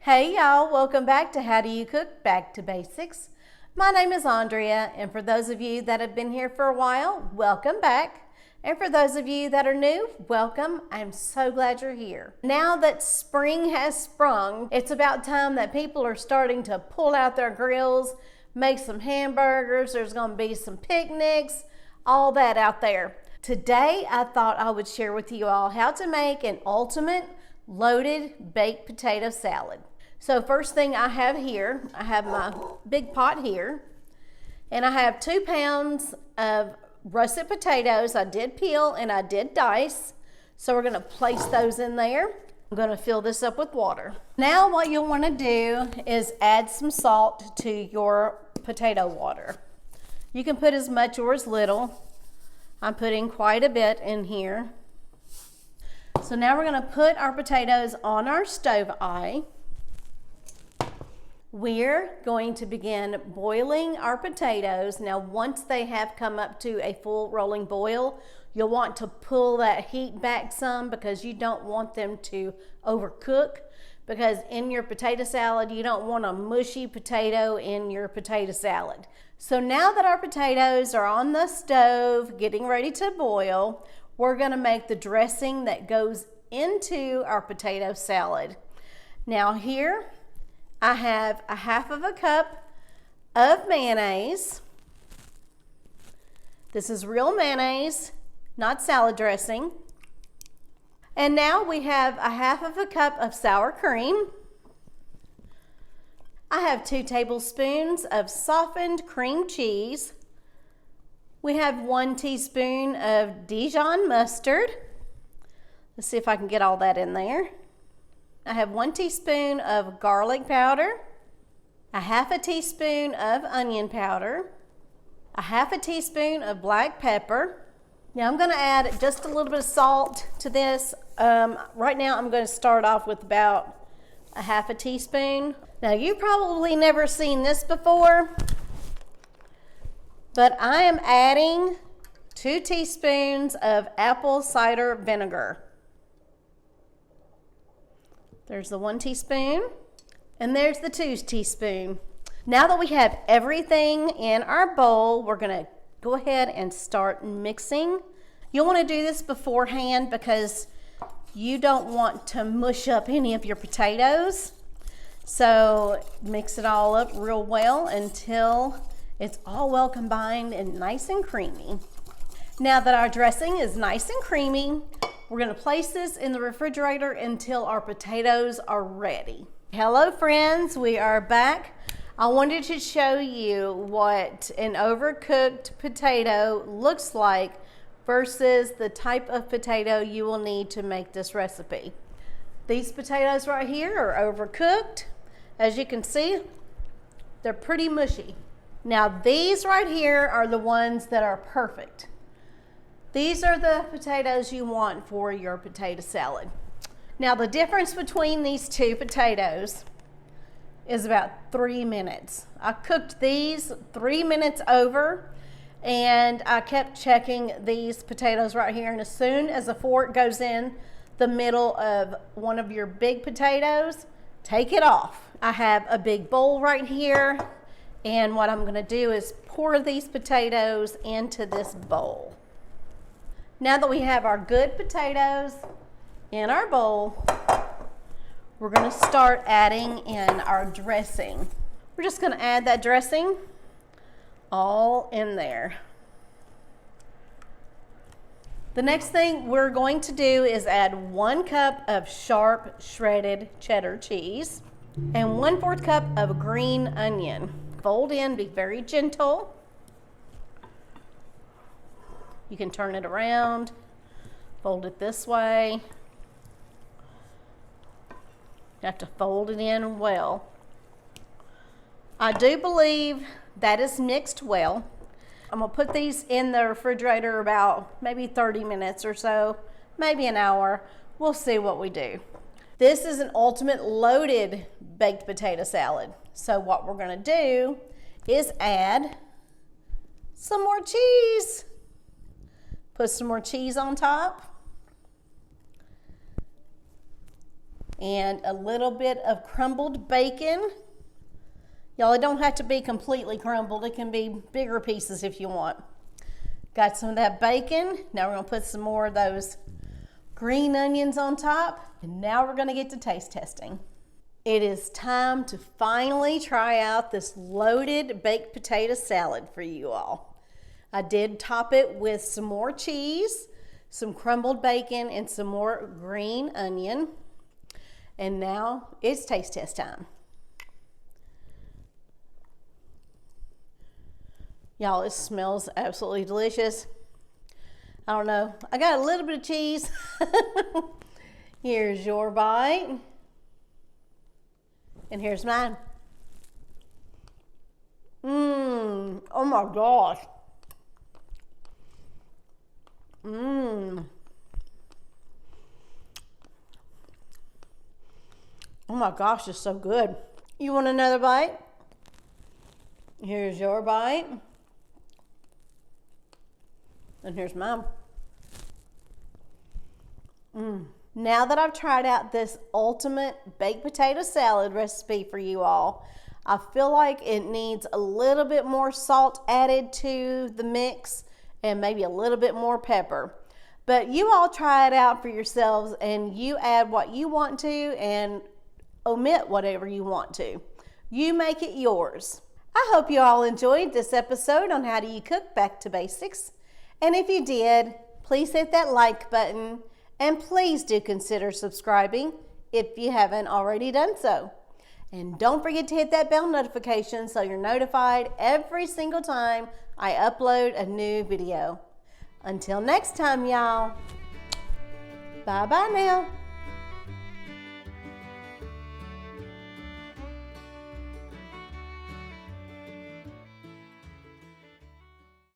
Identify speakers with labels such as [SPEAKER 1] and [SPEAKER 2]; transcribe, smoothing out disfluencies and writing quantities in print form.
[SPEAKER 1] Hey y'all, welcome back to How Do You Cook? Back to Basics. My name is Andrea, and for those of you that have been here for a while, welcome back. And for those of you that are new, welcome. I'm so glad you're here. Now that spring has sprung, it's about time that people are starting to pull out their grills, make some hamburgers, there's gonna be some picnics, all that out there. Today, I thought I would share with you all how to make an ultimate loaded baked potato salad. So first thing I have here, I have my big pot here, and I have 2 pounds of russet potatoes. I did peel and I did dice. So we're gonna place those in there. I'm gonna fill this up with water. Now what you'll wanna do is add some salt to your potato water. You can put as much or as little. I'm putting quite a bit in here. So now we're gonna put our potatoes on our stove eye. We're going to begin boiling our potatoes. Now, once they have come up to a full rolling boil, you'll want to pull that heat back some because you don't want them to overcook, because in your potato salad, you don't want a mushy potato in your potato salad. So now that our potatoes are on the stove, getting ready to boil, we're gonna make the dressing that goes into our potato salad. Now here, I have a 1/2 cup of mayonnaise. This is real mayonnaise, not salad dressing. And now we have a 1/2 cup of sour cream. I have 2 tablespoons of softened cream cheese. We have 1 teaspoon of Dijon mustard. Let's see if I can get all that in there. I have 1 teaspoon of garlic powder, a 1/2 teaspoon of onion powder, a 1/2 teaspoon of black pepper. Now I'm gonna add just a little bit of salt to this. Right now I'm gonna start off with about a 1/2 teaspoon. Now you've probably never seen this before, but I am adding 2 teaspoons of apple cider vinegar. There's the 1 teaspoon, and there's the 2 teaspoon. Now that we have everything in our bowl, we're gonna go ahead and start mixing. You'll wanna do this beforehand because you don't want to mush up any of your potatoes. So mix it all up real well until it's all well combined and nice and creamy. Now that our dressing is nice and creamy, we're gonna place this in the refrigerator until our potatoes are ready. Hello friends, we are back. I wanted to show you what an overcooked potato looks like versus the type of potato you will need to make this recipe. These potatoes right here are overcooked. As you can see, they're pretty mushy. Now these right here are the ones that are perfect. These are the potatoes you want for your potato salad. Now the difference between these 2 potatoes is about 3 minutes. I cooked these 3 minutes over, and I kept checking these potatoes right here, and as soon as a fork goes in the middle of one of your big potatoes, take it off. I have a big bowl right here, and what I'm gonna do is pour these potatoes into this bowl. Now that we have our good potatoes in our bowl, we're gonna start adding in our dressing. We're just gonna add that dressing all in there. The next thing we're going to do is add 1 cup of sharp shredded cheddar cheese and 1/4 cup of green onion. Fold in, be very gentle. You can turn it around, fold it this way. You have to fold it in well. I do believe that is mixed well. I'm gonna put these in the refrigerator about maybe 30 minutes or so, maybe an hour. We'll see what we do. This is an ultimate loaded baked potato salad. So what we're gonna do is add some more cheese. Put some more cheese on top. and a little bit of crumbled bacon. Y'all, it don't have to be completely crumbled. It can be bigger pieces if you want. Got some of that bacon. Now we're gonna put some more of those green onions on top. And now we're gonna get to taste testing. It is time to finally try out this loaded baked potato salad for you all. I did top it with some more cheese, some crumbled bacon, and some more green onion. And now it's taste test time. Y'all, it smells absolutely delicious. I don't know, I got a little bit of cheese. Here's your bite. And here's mine. Oh my gosh. Oh my gosh, it's so good. You want another bite? Here's your bite. And here's mine. Now that I've tried out this ultimate baked potato salad recipe for you all, I feel like it needs a little bit more salt added to the mix and maybe a little bit more pepper. But you all try it out for yourselves and you add what you want to and omit whatever you want to. You make it yours. I hope you all enjoyed this episode on How Do You Cook Back to Basics. And if you did, please hit that like button and please do consider subscribing if you haven't already done so. And don't forget to hit that bell notification so you're notified every single time I upload a new video. Until next time, y'all. Bye-bye now.